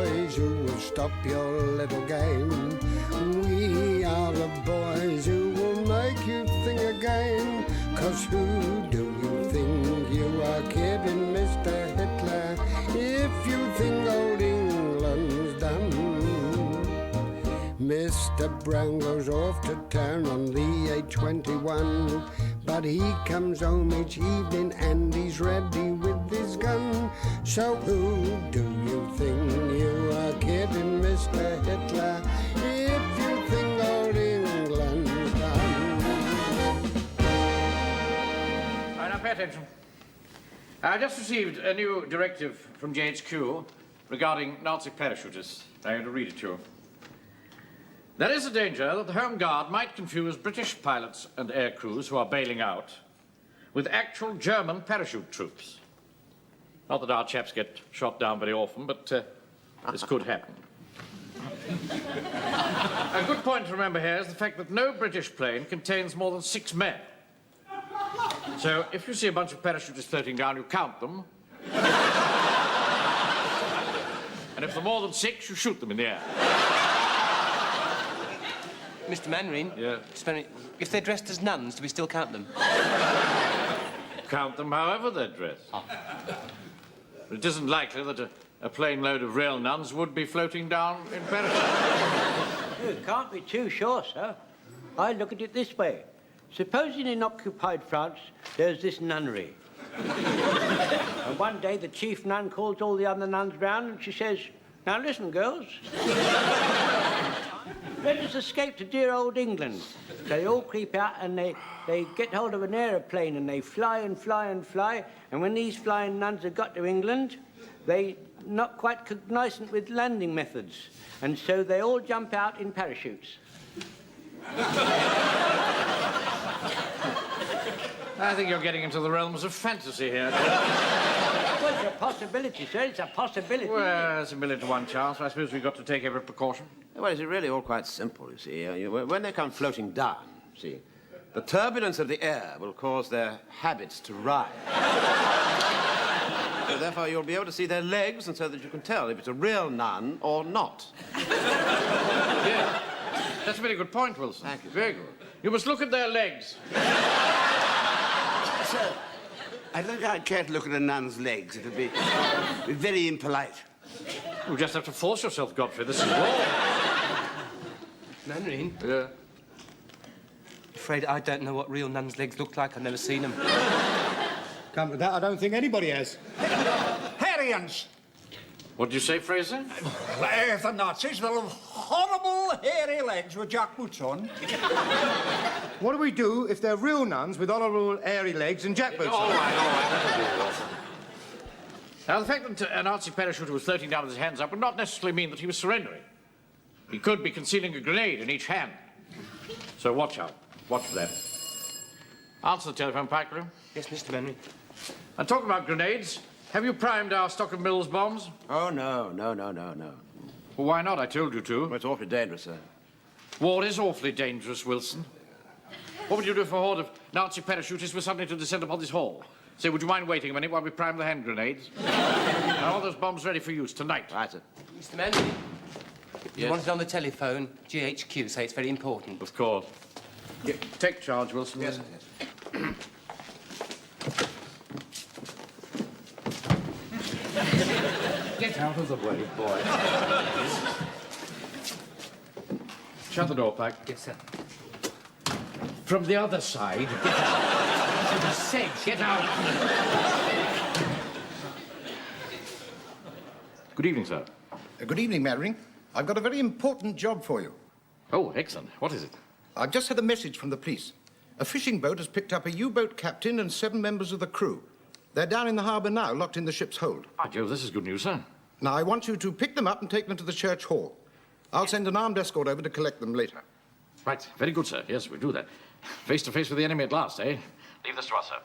boys who will stop your little game. We are the boys who will make you think again. 'Cause who do you think you are kidding, Mr. Hitler, if you think old England's done? Mr. Brown goes off to town on the A21, but he comes home each evening and he's ready with his gun. So who do you think you are kidding, Mr. Hitler, if you think old England's done? All right, now pay attention. I just received a new directive from GHQ regarding Nazi parachutists. I'm going to read it to you. There is a danger that the Home Guard might confuse British pilots and air crews who are bailing out with actual German parachute troops. Not that our chaps get shot down very often, but this could happen. A good point to remember here is the fact that no British plane contains more than 6 men. So if you see a bunch of parachutists floating down, you count them. And if there are more than 6, you shoot them in the air. Mr. Manring? Yeah? If they're dressed as nuns, do we still count them? Count them however they're dressed. Oh. It isn't likely that a plane load of real nuns would be floating down in parachutes. You can't be too sure, sir. I look at it this way. Supposing in occupied France there's this nunnery. And one day the chief nun calls all the other nuns round and she says, "Now listen, girls. Let us escape to dear old England." So they all creep out and they get hold of an aeroplane and they fly and fly and fly. And when these flying nuns have got to England, they're not quite cognizant with landing methods. And so they all jump out in parachutes. I think you're getting into the realms of fantasy here. Well, it's a possibility, sir. It's a possibility. Well, it's a 1 to 1 chance. I suppose we've got to take every precaution. Well, it's really all quite simple, you see. When they come floating down, see, the turbulence of the air will cause their habits to rise. So therefore, you'll be able to see their legs, and so that you can tell if it's a real nun or not. Yeah. That's a very good point, Wilson. Thank you. Very good. You must look at their legs. Sir, I don't think I'd care to look at a nun's legs. It would be very impolite. You just have to force yourself, Godfrey. This is wrong. Manring? Yeah. Afraid I don't know what real nuns' legs look like. I've never seen them. Come to that, I don't think anybody has. Hairyans. What did you say, Fraser? If the Nazis, they'll have horrible hairy legs with jack boots on. What do we do if they're real nuns with honourable airy legs and jackboots? All right. Now, the fact that a Nazi parachuter was floating down with his hands up would not necessarily mean that he was surrendering. He could be concealing a grenade in each hand. So watch out. Watch for that. Answer the telephone, Pikeroom. Yes, Mr. Manring. And talking about grenades, have you primed our stock of Mills bombs? Oh, no. Well, why not? I told you to. Well, it's awfully dangerous, sir. War is awfully dangerous, Wilson. What would you do if a horde of Nazi parachutists were suddenly to descend upon this hall? Say, would you mind waiting a minute while we prime the hand grenades? Now, all those bombs ready for use tonight. Right, sir. Mr. Manring? You Yes? want it on the telephone? GHQ say it's very important. Of course. Yeah, take charge, Wilson. Yes, sir, yes. Get out of the way, boy. Shut the door, Pike. Yes, sir. From the other side, get out. For goodness sake, get out. Good evening, sir. Good evening, Mannering. I've got a very important job for you. Oh, excellent. What is it? I've just had a message from the police. A fishing boat has picked up a U-boat captain and 7 members of the crew. They're down in the harbour now, locked in the ship's hold. By Jove, this is good news, sir. Now, I want you to pick them up and take them to the church hall. I'll send an armed escort over to collect them later. Right. Very good, sir. Yes, we'll do that. Face to face with the enemy at last, eh? Leave this to us, sir.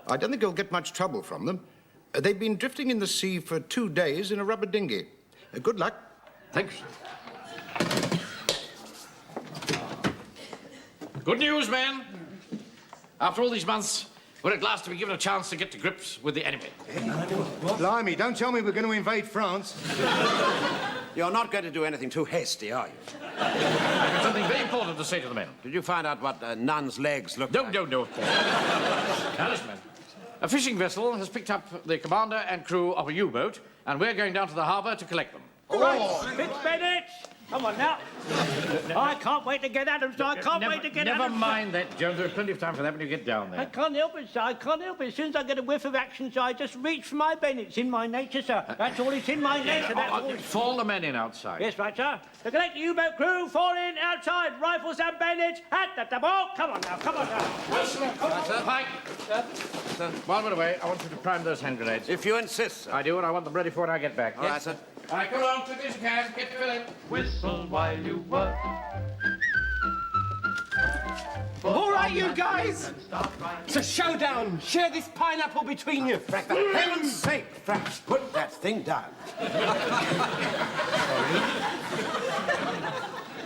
I don't think you'll get much trouble from them. They've been drifting in the sea for 2 days in a rubber dinghy. Good luck. Thanks. Good news, men. After all these months, we're at last to be given a chance to get to grips with the enemy. Blimey, don't tell me we're going to invade France. You're not going to do anything too hasty, are you? I've got something very important to say to the men. Did you find out what Nun's legs look like? No, of course. Now, listen, men. A fishing vessel has picked up the commander and crew of a U-boat, and we're going down to the harbour to collect them. All right, Fitzbennett, come on now. I can't wait to get at them, sir. I can't wait to get at them. Never mind that, Jones. There's plenty of time for that when you get down I there. can't help it, sir. I can't help it. As soon as I get a whiff of action, sir, I just reach for my bayonet. It's in my nature, sir. That's all. It's in my nature. That's all. Fall the men in outside. Yes, right, sir. The collect the U-boat crew, fall in outside. Rifles and bayonets at the ball. Come on now, come on now. Pike! Sir. While we're away, I want you to prime those hand grenades. If you insist, sir. I do, and I want them ready for when I get back. All right, sir. All right, come along, quickly as you can. Get filling. Whistle while you work. All right, you guys. It's a showdown. Share this pineapple between you. For heaven's sake, Frank, put that thing down.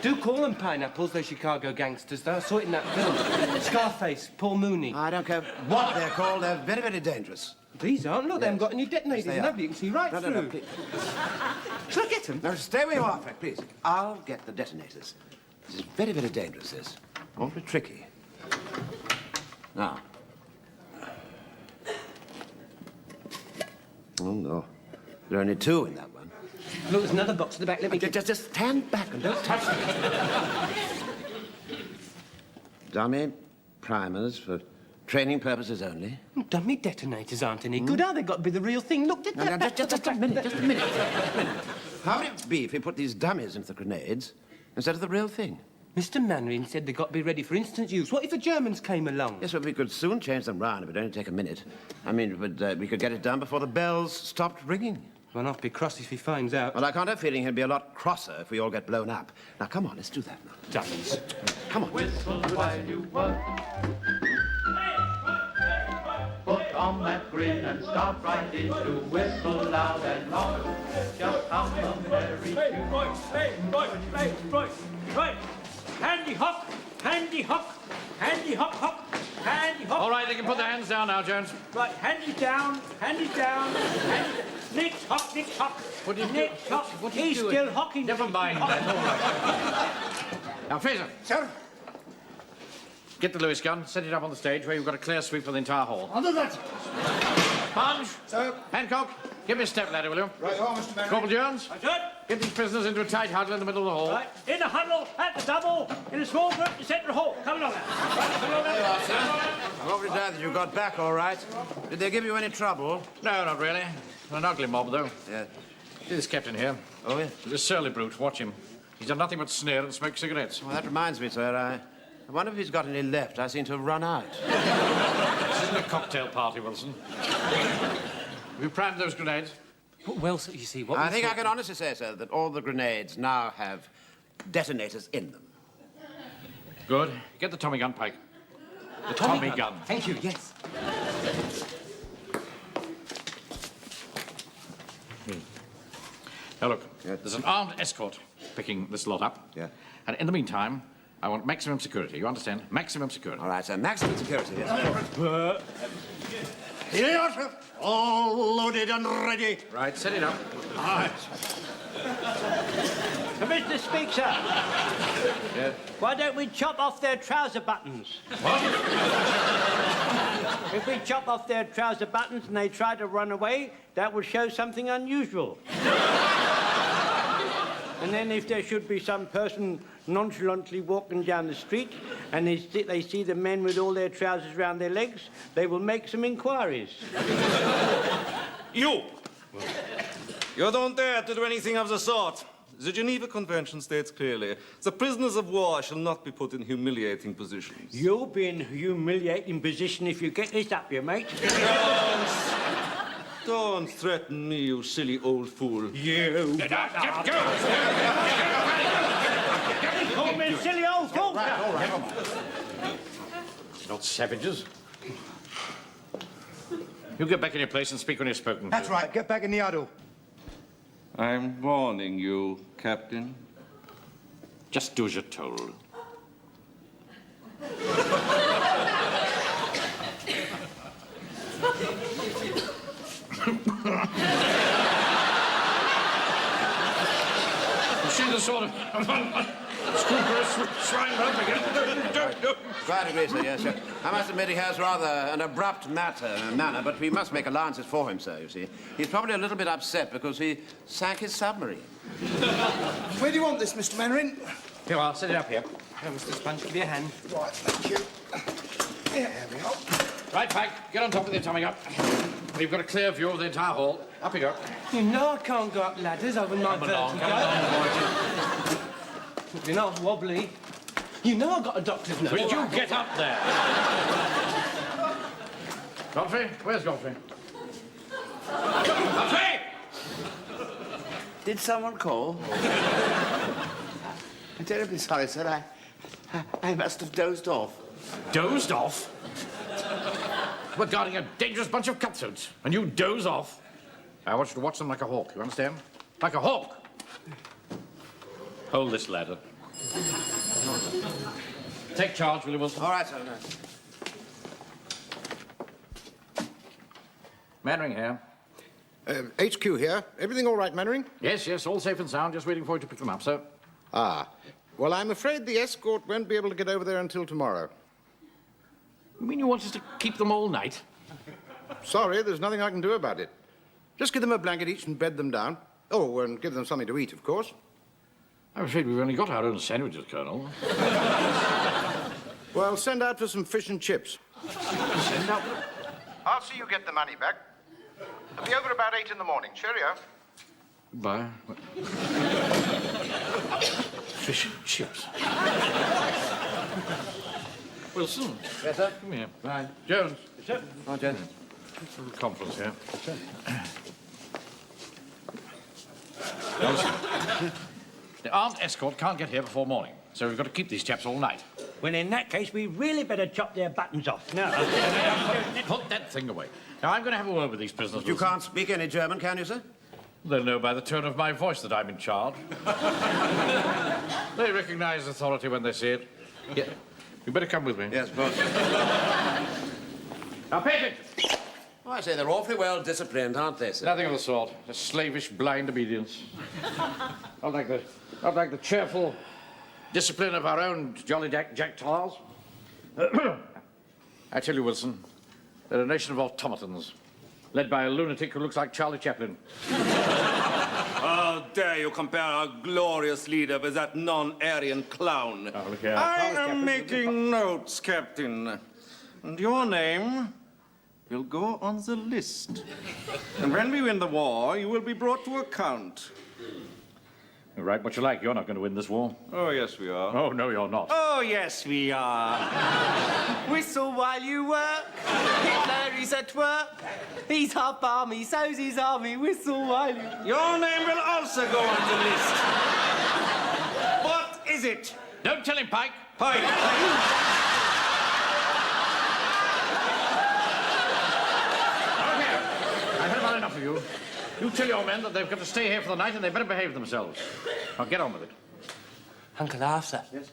Do call them pineapples, those Chicago gangsters, though. I saw it in that film. Scarface, Paul Mooney. I don't care what they're called. They're very, very dangerous. These aren't. Look, they haven't got any detonators. Yes, they Nobody are. you can see right No, through. please. Shall I get them? Now, stay where you are, Frank, please. I'll get the detonators. This is very, very dangerous, this. Awfully tricky. Now. Oh, no. There are only two in that one. Look, there's another box at the back. Let me get... Just stand back and don't touch them. Dummy primers for training purposes only. Dummy detonators aren't any good, are they? Got to be the real thing. Look, Now, just a minute, just a minute. How would it be if we put these dummies into the grenades instead of the real thing? Mr. Manring said they got to be ready for instant use. What if the Germans came along? Yes, well, we could soon change them round. It would only take a minute. I mean, we could get it done before the bells stopped ringing. Well, I'll be cross if he finds out. Well, I can't help feeling he'll be a lot crosser if we all get blown up. Now, come on, let's do that now. Dummies. Come on. Whistle while you work. Put on that grin and start right in to whistle loud and long. Just hum a merry tune. Right. Handy hock, handy hock, handy hock, hock, handy hock. All right, they can put their hands down now, Jones. Right, handy down, handy down, handy down. Nick's hock, Nick's hock. What are you Nick's doing? hock. What are you He's doing? still hocking. Never mind that. All right. Now, Fraser. Sir? Get the Lewis gun, set it up on the stage where you've got a clear sweep of the entire hall. Under that. Punch! Sir? Hancock, give me a step ladder, will you? Right, oh, Mr. Manning. Corporal Jones, That's it. get these prisoners into a tight huddle in the middle of the hall. Right, in the huddle, at the double, in a small group, the centre hall. Come along now. Right, come along now. I'm awfully glad that you got back all right. Did they give you any trouble? No, not really. An ugly mob, though. Yeah. See this captain here? Oh, yeah. This surly brute, watch him. He's done nothing but sneer and smoke cigarettes. Well, that reminds me, sir. I wonder if he's got any left. I seem to have run out. This isn't a cocktail party, Wilson. Have you primed those grenades? Well, so you see, what I think I can honestly say, sir, that all the grenades now have detonators in them. Good. Get the Tommy gun, Pike. The Tommy gun. Thank you, yes. Now, look, Yeah. there's an armed escort picking this lot up. Yeah. And in the meantime, I want maximum security. You understand? Maximum security. All right, sir. Maximum security, yes. Here you are, sir. All loaded and ready. Right, set it up. Mr. Speaker, Yeah. why don't we chop off their trouser buttons? What? If we chop off their trouser buttons and they try to run away, that would show something unusual. And then if there should be some person nonchalantly walking down the street and they see the men with all their trousers round their legs, they will make some inquiries. You! You don't dare to do anything of the sort. The Geneva Convention states clearly, the prisoners of war shall not be put in humiliating positions. You'll be in a humiliating position if you get this up your mate. Don't threaten me, you silly old fool. You. Call me a silly old fool. Not savages. You get back in your place and speak when you're spoken That's to. right. Get back in the huddle. I'm warning you, Captain. Just do as you're told. You see the sort of scrupulous swine rope again? Quite agree, sir, yes, sir. I must admit he has rather an abrupt manner, but we must make allowances for him, sir, you see. He's probably a little bit upset because he sank his submarine. Where do you want this, Mr. Mannering? Here, I'll set it up here. Oh, Mr. Sponge, give me a hand. Right, thank you. There we are. Right, Pike, get on top of the atomic up. We've got a clear view of the entire hall. Up you go. You know I can't go up ladders over my vertigo. You're not wobbly. You know I got a doctor's note. Will you get up there? Godfrey? Where's Godfrey? Godfrey! Did someone call? I'm terribly sorry, sir. I must have dozed off. Dozed off? We're guarding a dangerous bunch of cutthroats, and you doze off. I want you to watch them like a hawk, you understand? Like a hawk. Hold this ladder. Take charge, Willie Wilson. All right, sir. Mannering here. HQ here. Everything all right, Mannering? Yes, yes, all safe and sound. Just waiting for you to pick them up, sir. Ah. Well, I'm afraid the escort won't be able to get over there until tomorrow. You mean you want us to keep them all night? Sorry, there's nothing I can do about it. Just give them a blanket each and bed them down. Oh, and give them something to eat, of course. I'm afraid we've only got our own sandwiches, Colonel. Well, send out for some fish and chips. Send out? I'll see you get the money back. I'll be over about 8 in the morning. Cheerio. Goodbye. Fish and chips. Wilson. Yes, sir? Come here. Bye. Jones. Yes, sir. Oh, Jones. Little conference here. The armed escort can't get here before morning, so we've got to keep these chaps all night. Well, in that case, we really better chop their buttons off. No. Put that thing away. Now, I'm going to have a word with these prisoners. You Wilson. can't speak any German, can you, sir? They'll know by the tone of my voice that I'm in charge. They recognize authority when they see it. Yeah. You better come with me. Yes, of course. Now, pay attention. Oh, I say they're awfully well disciplined, aren't they, sir? Nothing of the sort. A slavish, blind obedience. Not like the cheerful discipline of our own jolly Jack Tars. I tell you, Wilson, they're a nation of automatons, led by a lunatic who looks like Charlie Chaplin. How dare you compare our glorious leader with that non-Aryan clown? Oh, look here. I am making notes, Captain. And your name will go on the list. And when we win the war, you will be brought to account. You write what you like. You're not going to win this war. Oh, yes, we are. Oh, no, you're not. Oh, yes, we are. Whistle while you work. Hitler is at work. He's half army, so's his army. Whistle while you... Your name will also go on the list. What is it? Don't tell him, Pike. Pike. I've had about enough of you. You tell your men that they've got to stay here for the night and they better behave themselves. Now, get on with it. Uncle Arthur. Yes?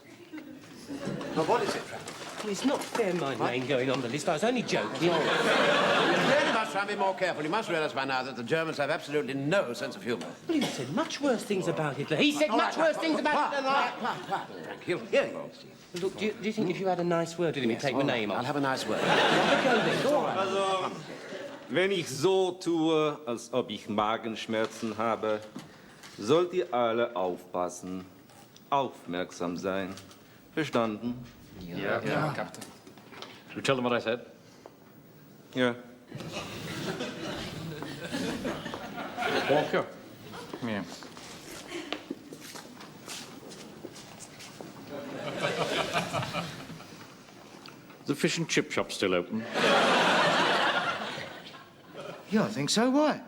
Now, what is it, Frank? Well, it's not fair my name going on the list. I was only joking. You really must try and be more careful. You must realize by now that the Germans have absolutely no sense of humor. Well, he said much worse things about Hitler. He said much worse things about Hitler. Frank, he'll hear you. Look, do you think if you had a nice word with him, he'd take the name I'll off? have a nice word. Go then, go on. Also, wenn ich so tue, als ob ich Magenschmerzen habe, sollt ihr alle aufpassen, aufmerksam sein. Verstanden? Yeah, Captain. Should we tell them what I said? Ja. Walker. Come here. The fish and chip shop still open? Yeah, I think so. Why?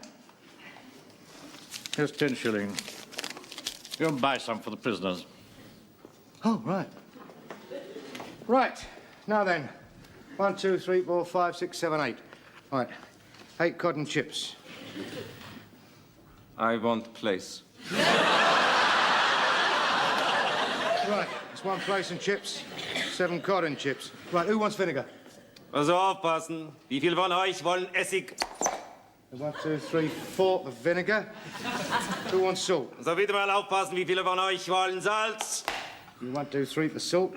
Here's 10 shillings. Go and buy some for the prisoners. Oh, right. Right. Now then. 1, 2, 3, 4, 5, 6, 7, 8. Right. 8 cotton chips. I want place. Right. It's 1 place and chips, 7 cotton chips. Right, who wants vinegar? Also aufpassen. Wie viele von euch wollen Essig? 1, 2, 3, 4 of vinegar. Who wants salt? So bitte mal aufpassen, wie viele von euch wollen Salz? 1, 2, 3 for salt.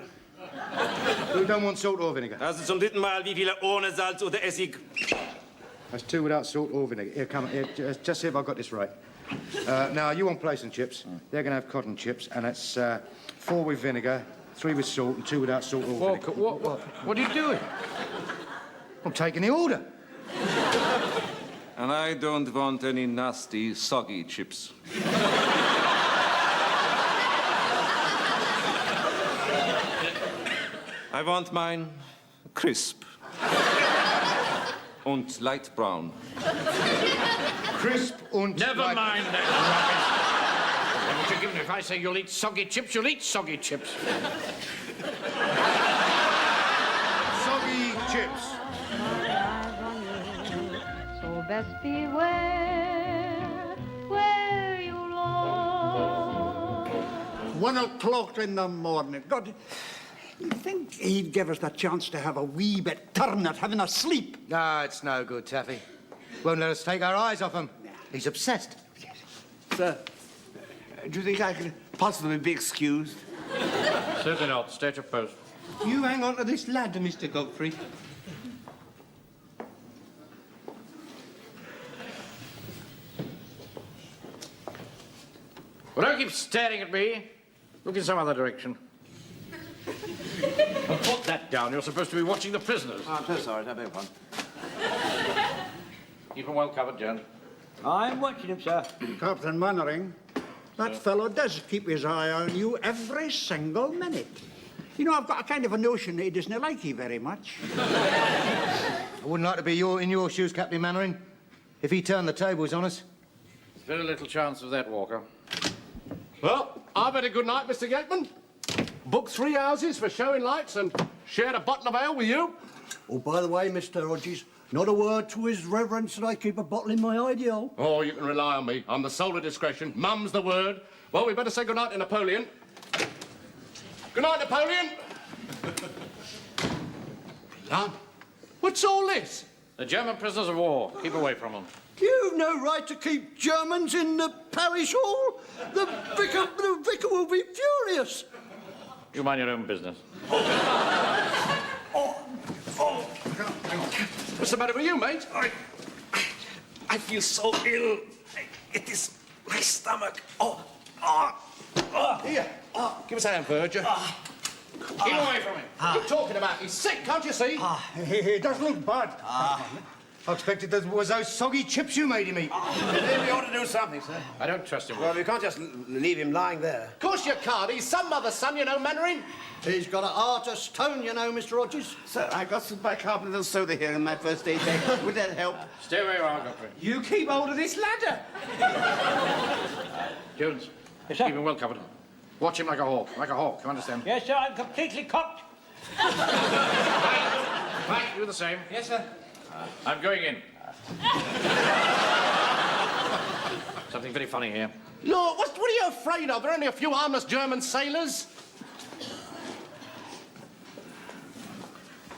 Who don't want salt or vinegar? Also zum dritten Mal, wie viele ohne Salz oder Essig? That's 2 without salt or vinegar. Here, come on. Here, just see if I got this right. Now, you want place and chips. They're going to have cotton chips, and that's 4 with vinegar, 3 with salt, and 2 without salt or vinegar. What are you doing? I'm taking the order. And I don't want any nasty, soggy chips. I want mine crisp. Und light brown. Crisp and... Never light- mind that rubbish. What you giving? If I say you'll eat soggy chips, you'll eat soggy chips. Soggy chips. So best beware where you roam. 1 o'clock in the morning. God, you'd think he'd give us the chance to have a wee bit turn at having a sleep. No, it's no good, Taffy. Won't let us take our eyes off him. He's obsessed. Sir, do you think I could possibly be excused? Certainly not. State your post. You hang on to this ladder, Mr. Godfrey. Well, don't keep staring at me. Look in some other direction. And put that down. You're supposed to be watching the prisoners. Oh, I'm so sorry. I beg your pardon. Keep them well covered, Jones. I'm watching him, sir. Captain Mannering, that fellow does keep his eye on you every single minute. You know, I've got a kind of a notion that he doesn't like you very much. I wouldn't like to be in your shoes, Captain Mannering. If he turned the tables on us. Very little chance of that, Walker. Well, I've had a good night, Mr. Gateman. Booked 3 houses for showing lights and shared a bottle of ale with you. Oh, by the way, Mr. Hodges, not a word to his reverence that I keep a bottle in my ideal. Oh, you can rely on me. I'm the soul of discretion. Mum's the word. Well, we better say good night to Napoleon. Good night, Napoleon. Blimey. What's all this? The German prisoners of war. Keep away from them. You've no right to keep Germans in the parish hall. The vicar will be furious. You mind your own business. What's the matter with you, mate? I feel so ill. It is my stomach. Here. Give us a hand, Verger. Keep away from him. What are you talking about? He's sick, can't you see? He does look bad. I expected that was those soggy chips you made him eat. Maybe we ought to do something, sir. I don't trust him. Well, we can't just leave him lying there. Of course you can't. He's some mother's son, you know, Mannering. He's got a heart of stone, you know, Mr. Hodges. Sir, I got some bicarbonate of soda here in my first aid bag. Would that help? Stay where you are, Godfrey. You keep hold of this ladder. Jones. Yes, sir. Keep him well covered. Watch him like a hawk. Like a hawk, you understand? Yes, sir, I'm completely cocked. Mike, do the same. Yes, sir. I'm going in. Something very funny here. Look, what are you afraid of? There are only a few harmless German sailors.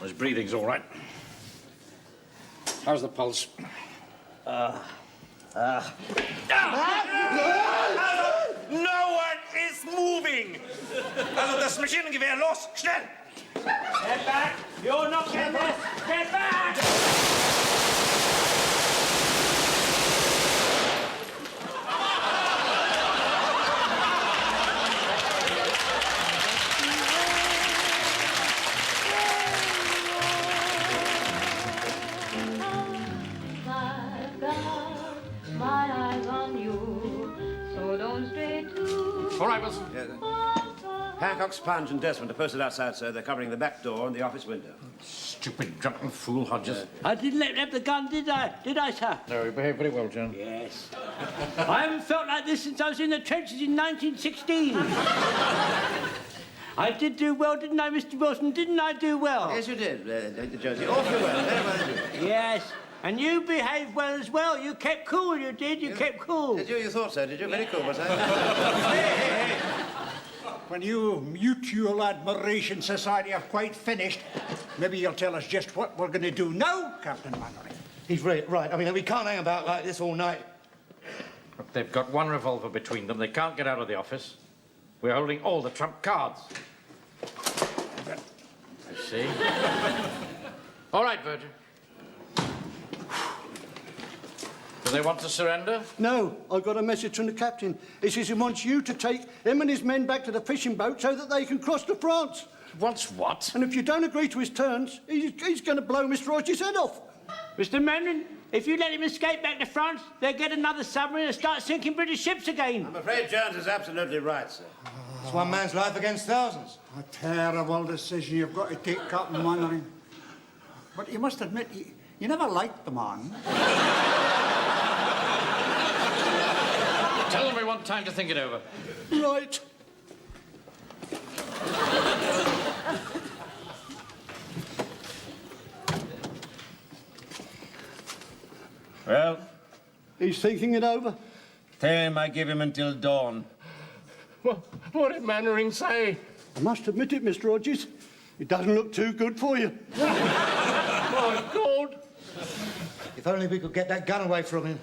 His breathing's all right. How's the pulse? No one is moving! Also das Maschinengewehr, los, schnell! Get back! You're not getting this! Get back! I've got my eyes on you, so don't stray too All right, Wilson. Hancock, Sponge, and Desmond are posted outside, sir. They're covering the back door and the office window. Stupid, drunken fool, Hodges. I didn't let him have the gun, did I? Did I, sir? No, you behaved very well, John. Yes. I haven't felt like this since I was in the trenches in 1916. I did do well, didn't I, Mr. Wilson? Didn't I do well? Yes, you did, Josie. Awfully well. Very well indeed. Yes. And you behaved well as well. You kept cool, you did. You kept cool. Did you? You thought so, did you? Very cool, was I? When you mutual admiration society are quite finished, Maybe you'll tell us just what we're going to do now, Captain Mannering. He's right. I mean, we can't hang about like this all night. Look, they've got one revolver between them. They can't get out of the office. We're holding all the trump cards. I see. All right, Virgin. Do they want to surrender? No, I got a message from the captain. He says he wants you to take him and his men back to the fishing boat so that they can cross to France. Wants what? And if you don't agree to his terms, he's going to blow Mr. Rogers' head off. Mr. Mannering, if you let him escape back to France, they'll get another submarine and start sinking British ships again. I'm afraid Jones is absolutely right, sir. It's one man's life against thousands. A terrible decision you've got to take, Captain Mannering. But you must admit, you never liked the man. Tell them we want time to think it over. Right. Well? He's thinking it over. Tell him I give him until dawn. What did Mannering say? I must admit it, Mr. Rogers. It doesn't look too good for you. My God! If only we could get that gun away from him.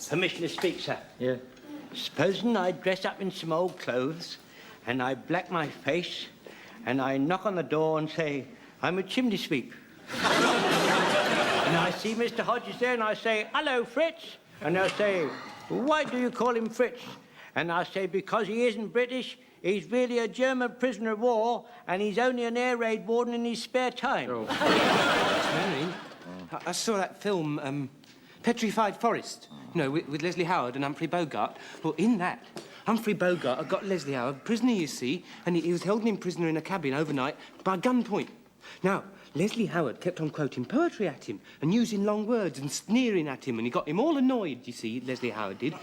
Permission to speak, sir. Yeah. Supposing I dress up in some old clothes and I black my face and I knock on the door and say, I'm a chimney sweep. And I see Mr. Hodges there and I say, hello, Fritz. And they'll say, why do you call him Fritz? And I say, because he isn't British, he's really a German prisoner of war and he's only an air raid warden in his spare time. Oh. Mannering, I saw that film, Petrified Forest, you know, with Leslie Howard and Humphrey Bogart. Well, in that, Humphrey Bogart had got Leslie Howard prisoner, you see, and he was holding him prisoner in a cabin overnight by gunpoint. Now, Leslie Howard kept on quoting poetry at him and using long words and sneering at him, and he got him all annoyed, you see, Leslie Howard did.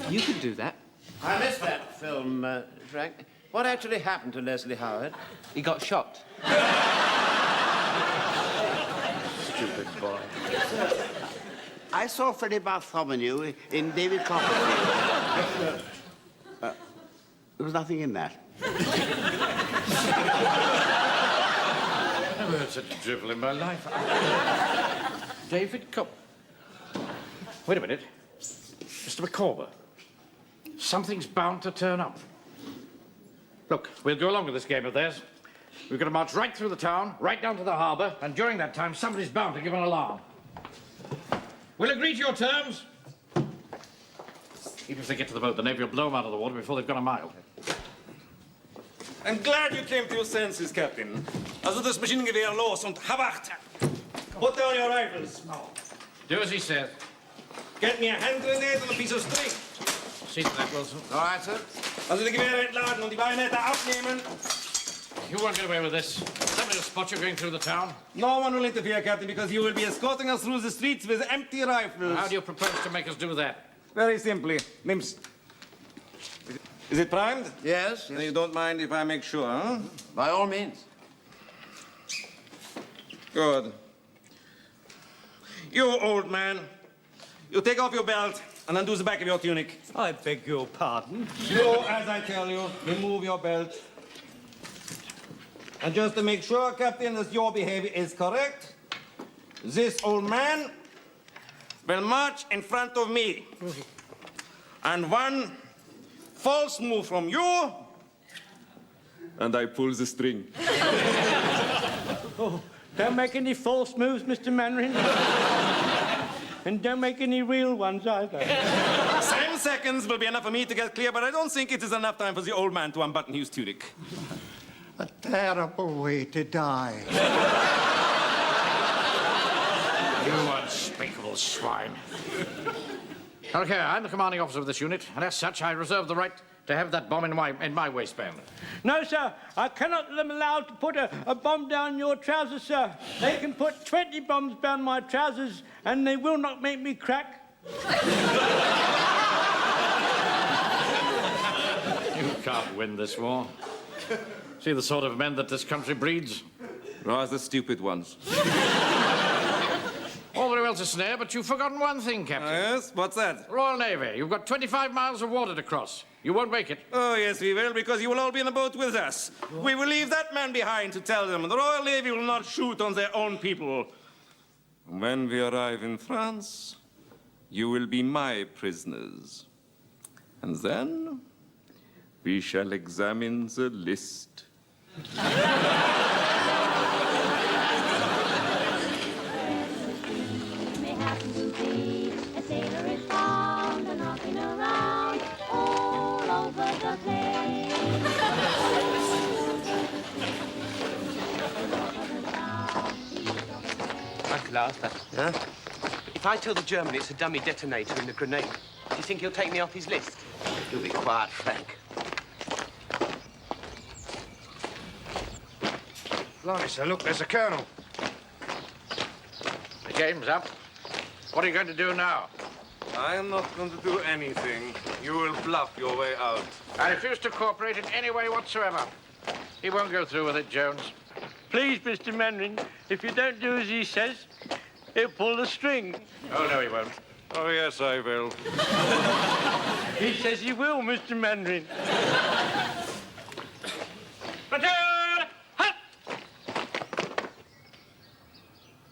You could do that. I missed that film, Frank. What actually happened to Leslie Howard? He got shot. Stupid boy. I saw Freddie Bartholomew in David Copperfield. There was nothing in that. I've never heard such drivel in my life. David Wait a minute. Mr. Micawber. Something's bound to turn up. Look, we'll go along with this game of theirs. We're going to march right through the town, right down to the harbour, and during that time, somebody's bound to give an alarm. We'll agree to your terms. Even if they get to the boat, the Navy will blow them out of the water before they've gone a mile. I'm glad you came to your senses, Captain. Also das Maschinengewehr los und Habacht! Put down your rifles. Do as he says. Get me a hand grenade and a piece of string. See to that, Wilson. All right, sir. Also die Gewehre entladen und die Bayonette abnehmen. You won't get away with this. Somebody will spot you going through the town. No one will interfere, Captain, because you will be escorting us through the streets with empty rifles. How do you propose to make us do that? Very simply. Mims. Is it primed? Yes. Then you don't mind if I make sure, huh? By all means. Good. You old man, you take off your belt and undo the back of your tunic. I beg your pardon. Do as I tell you. Remove your belt. And just to make sure, Captain, that your behavior is correct, this old man will march in front of me. And one false move from you, and I pull the string. Oh, don't make any false moves, Mr. Mannering. And don't make any real ones either. 7 seconds will be enough for me to get clear, but I don't think it is enough time for the old man to unbutton his tunic. A terrible way to die. You unspeakable swine. Okay, I'm the commanding officer of this unit, and as such, I reserve the right to have that bomb in my waistband. No, sir. I cannot let them allowed to put a bomb down your trousers, sir. They can put 20 bombs down my trousers, and they will not make me crack. You can't win this war. See the sort of men that this country breeds? Rather stupid ones. All very well a snare, but you've forgotten one thing, Captain. Yes? What's that? Royal Navy. You've got 25 miles of water to cross. You won't make it. Oh, yes, we will, because you will all be in a boat with us. We will leave that man behind to tell them the Royal Navy will not shoot on their own people. When we arrive in France, you will be my prisoners. And then we shall examine the list. May happen to be a sailor is found and knocking around all over the place. Uncle Arthur. Huh? If I tell the German it's a dummy detonator in the grenade, do you think he'll take me off his list? Do be quiet, Frank. Blimey, sir, look, there's the Colonel. The game's up. What are you going to do now? I am not going to do anything. You will bluff your way out. I refuse to cooperate in any way whatsoever. He won't go through with it, Jones. Please, Mr. Manring, if you don't do as he says, he'll pull the string. Oh, no, he won't. Oh, yes, I will. He says he will, Mr. Manring. Platoon! Halt!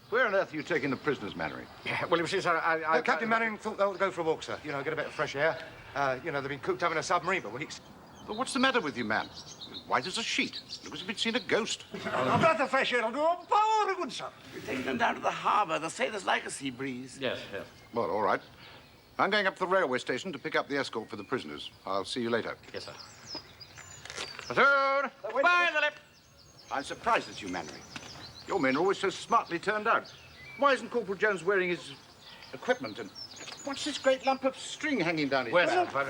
Where on earth are you taking the prisoners, Mannering? Yeah, well, you see, sir, Captain Mannering thought they ought to go for a walk, sir. You know, get a bit of fresh air. You know, they've been cooped up in a submarine for weeks. But what's the matter with you, man? White as a sheet. Looks as if you'd seen a ghost. I've got the fresh air. I'll do a power of good, sir. Take them down to the harbour. The sailors like a sea breeze. Yes, yes. Well, all right. I'm going up to the railway station to pick up the escort for the prisoners. I'll see you later. Yes, sir. Platoon! By the lip! I'm surprised at you, Mannering. Your men are always so smartly turned out. Why isn't Corporal Jones wearing his equipment? And what's this great lump of string hanging down his back?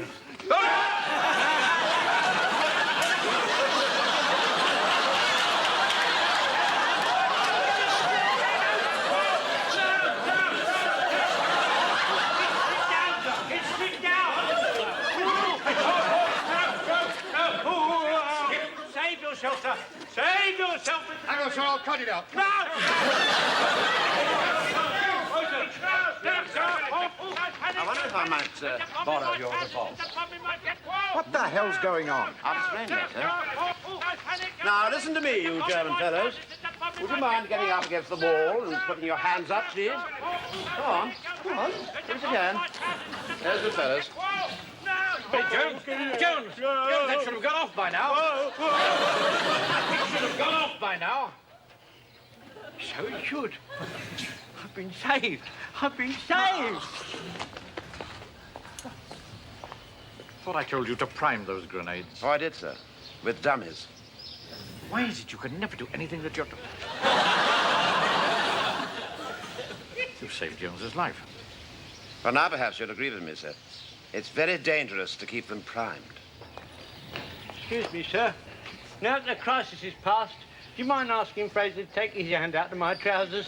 Save yourself, sir. Save yourself. Hang on, sir, I'll cut it out. I wonder if I might borrow your revolver. What the hell's going on? I'll explain later. Now, listen to me, you German fellows. Would you mind getting up against the wall and putting your hands up, please? Go on. Go on. Give us a hand. There's the fellows. Hey, Jones! Jones! That should have gone off by now. It should have gone off by now. So it should. I've been saved. I've been saved. Thought I told you to prime those grenades. Oh, I did, sir. With dummies. Why is it you can never do anything that you're... You saved Jones's life. Well, now perhaps you'll agree with me, sir. It's very dangerous to keep them primed. Excuse me, sir. Now that the crisis is past, do you mind asking Fraser to take his hand out of my trousers?